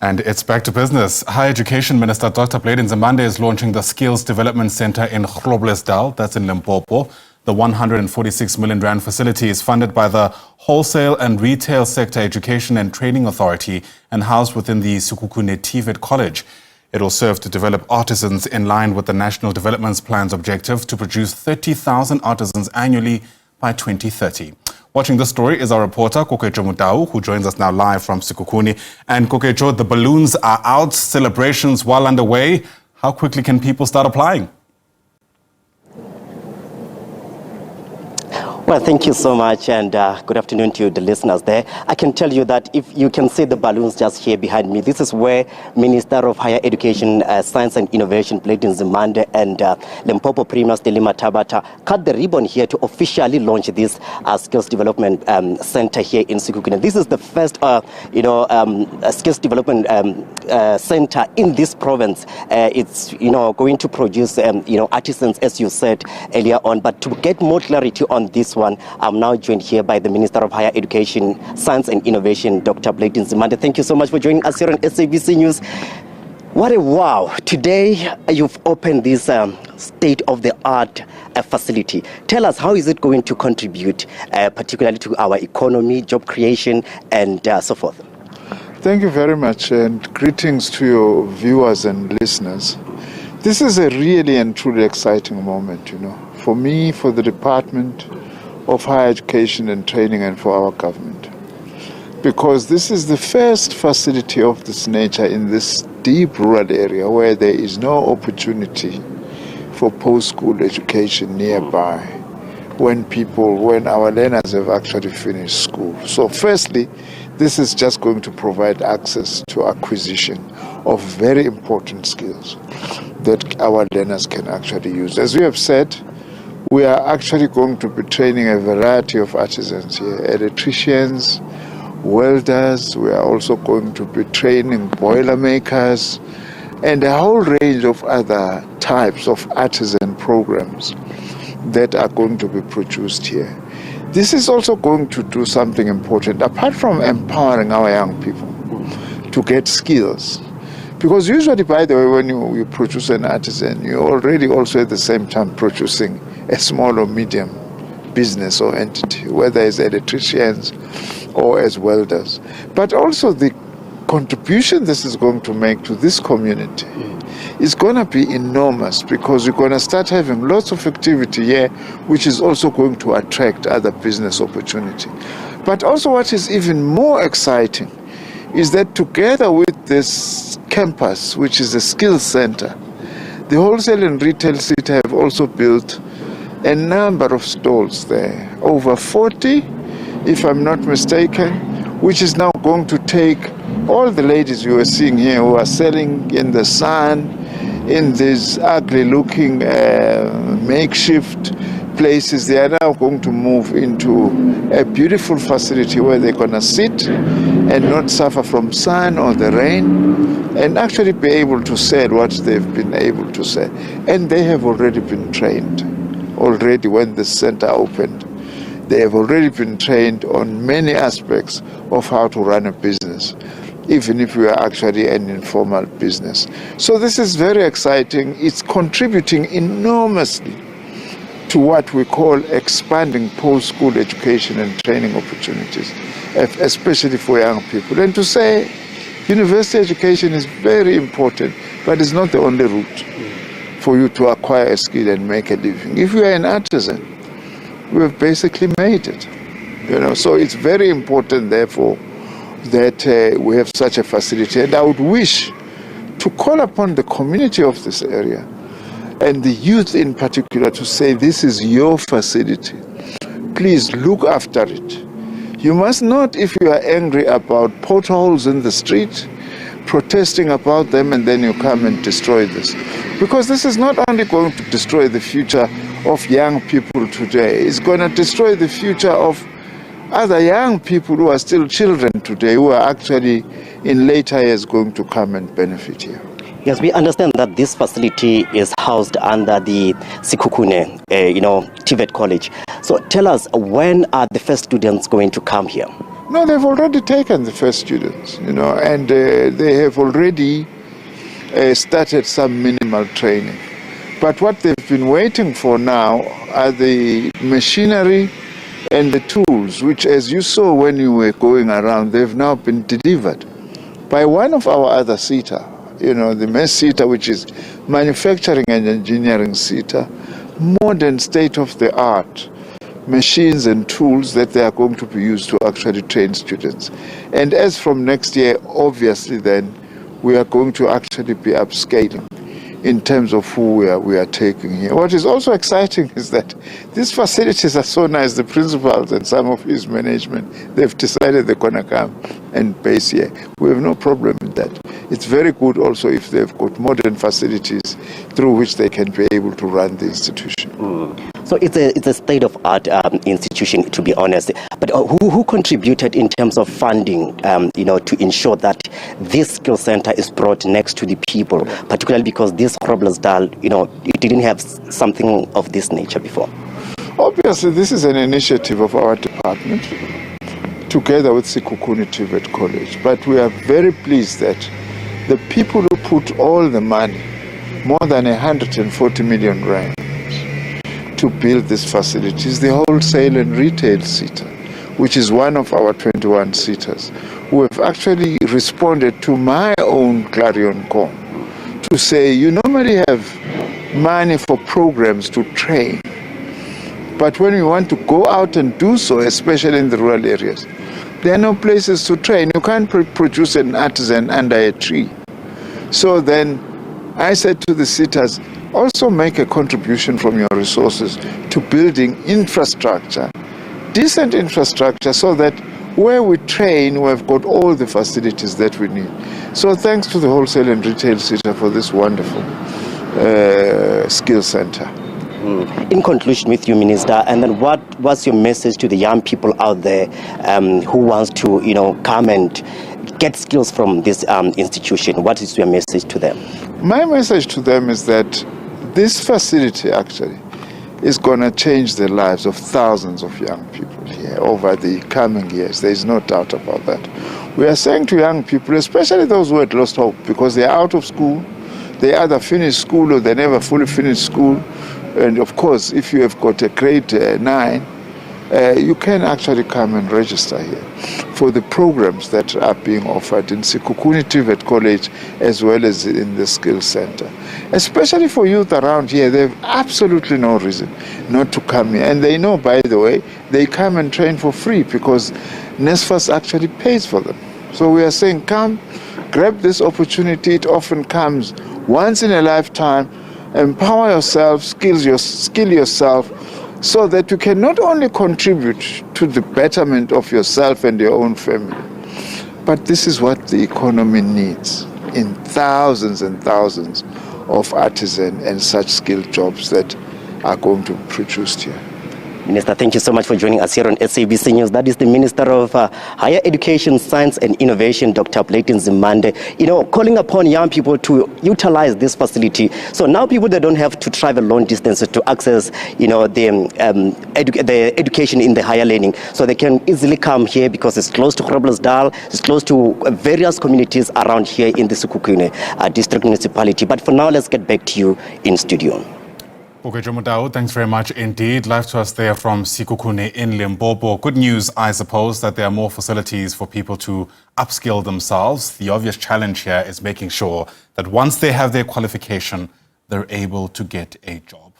And it's back to business. Higher Education Minister Dr. Blade Nzimande is launching the Skills Development Centre in Groblersdal, that's in Limpopo. The 146 million rand facility is funded by the Wholesale and Retail Sector Education and Training Authority and housed within the Sekhukhune TVET College. It will serve to develop artisans in line with the National Development Plan's objective to produce 30,000 artisans annually by 2030. Watching this story is our reporter, Koketšo Motau, who joins us now live from Sekhukhune. And Koketšo, the balloons are out, celebrations well underway. How quickly can people start applying? Well, thank you so much, and good afternoon to the listeners there. I can tell you that if you can see the balloons just here behind me, this is where Minister of Higher Education, Science and Innovation, Blade Nzimande, and Limpopo Premier Stelima Tabata cut the ribbon here to officially launch this Skills Development Center here in Sekhukhune. This is the first, Skills Development Center in this province. It's, going to produce, artisans, as you said earlier on. But to get more clarity on this one, I'm now joined here by the Minister of Higher Education, Science and Innovation, Dr. Blade Nzimande. Thank you so much for joining us here on SABC News. What a wow. Today, you've opened this state-of-the-art facility. Tell us, how is it going to contribute particularly to our economy, job creation, and so forth? Thank you very much, and greetings to your viewers and listeners. This is a really and truly exciting moment, for me, for the Department of Higher Education and Training, and for our government. Because this is the first facility of this nature in this deep rural area where there is no opportunity for post-school education nearby when our learners have actually finished school. So firstly, this is just going to provide access to acquisition of very important skills that our learners can actually use. As we have said, we are actually going to be training a variety of artisans here, electricians, welders. We are also going to be training boiler makers and a whole range of other types of artisan programs that are going to be produced here. This is also going to do something important, apart from empowering our young people to get skills. Because usually, by the way, when you produce an artisan, you're already also at the same time producing a small or medium business or entity, whether as electricians or as welders. But also the contribution this is going to make to this community is going to be enormous, because you're going to start having lots of activity here, which is also going to attract other business opportunity. But also what is even more exciting is that together with this campus, which is a skills center, the Wholesale and Retail Sector have also built a number of stalls there, over 40, if I'm not mistaken, which is now going to take all the ladies you are seeing here who are selling in the sun, in these ugly-looking makeshift places. They are now going to move into a beautiful facility where they're going to sit and not suffer from sun or the rain, and actually be able to sell what they've been able to sell. And they have already been trained. Already when the center opened, they have already been trained on many aspects of how to run a business, even if we are actually an informal business. So this is very exciting. It's contributing enormously to what we call expanding post-school education and training opportunities, especially for young people. And to say university education is very important, but it's not the only route for you to acquire a skill and make a living. If you are an artisan, we have basically made it. So it's very important, therefore, that we have such a facility. And I would wish to call upon the community of this area and the youth in particular to say, this is your facility. Please look after it. You must not, if you are angry about potholes in the street, protesting about them, and then you come and destroy this. Because this is not only going to destroy the future of young people today, it's going to destroy the future of other young people who are still children today, who are actually in later years going to come and benefit here. Yes, we understand that this facility is housed under the Sekhukhune, TVET College. So tell us, when are the first students going to come here? No, they've already taken the first students, and they have already started some minimal training. But what they've been waiting for now are the machinery and the tools, which, as you saw when you were going around, they've now been delivered by one of our other SETA, the MES SETA, which is Manufacturing and Engineering SETA, modern state-of-the-art machines and tools that they are going to be used to actually train students. And as from next year, obviously then, we are going to actually be upscaling in terms of who we are taking here. What is also exciting is that these facilities are so nice. The principals and some of his management, they've decided they're going to come and base here. We have no problem with that. It's very good also if they've got modern facilities through which they can be able to run the institution. So it's a state-of-art institution, to be honest. But who contributed in terms of funding, to ensure that this skill center is brought next to the people, particularly because this Groblersdal, it didn't have something of this nature before? Obviously, this is an initiative of our department, together with Sekhukhune TVET College. But we are very pleased that the people who put all the money, more than 140 million rand, to build this facility is the Wholesale and Retail SETA, which is one of our 21 SETAs, who have actually responded to my own clarion call to say, you normally have money for programs to train, but when you want to go out and do so, especially in the rural areas, there are no places to train. You can't produce an artisan under a tree. So then I said to the SETAs, also make a contribution from your resources to building infrastructure, decent infrastructure, so that where we train, we've got all the facilities that we need. So thanks to the Wholesale and Retail SETA for this wonderful skill center. In conclusion with you, Minister, and then what was your message to the young people out there who wants to, come and get skills from this institution? What is your message to them? My message to them is that this facility actually is going to change the lives of thousands of young people here over the coming years. There is no doubt about that. We are saying to young people, especially those who had lost hope because they are out of school, they either finish school or they never fully finish school. And of course, if you have got a grade 9, you can actually come and register here for the programs that are being offered in Sekhukhune TVET College as well as in the Skills Center. Especially for youth around here, they have absolutely no reason not to come here. And they know, by the way, they come and train for free because NSFAS actually pays for them. So we are saying, come, grab this opportunity. It often comes once in a lifetime. Empower yourself, skill yourself, so that you can not only contribute to the betterment of yourself and your own family, but this is what the economy needs in thousands and thousands of artisan and such skilled jobs that are going to be produced here. Minister, thank you so much for joining us here on SABC News. That is the Minister of Higher Education, Science and Innovation, Dr. Blade Nzimande, calling upon young people to utilize this facility. So now people, they don't have to travel long distances to access, the education in the higher learning. So they can easily come here because it's close to Groblersdal, it's close to various communities around here in the Sekhukhune district municipality. But for now, let's get back to you in studio. Koketšo Motau, thanks very much indeed. Live to us there from Sekhukhune in Limpopo. Good news, I suppose, that there are more facilities for people to upskill themselves. The obvious challenge here is making sure that once they have their qualification, they're able to get a job.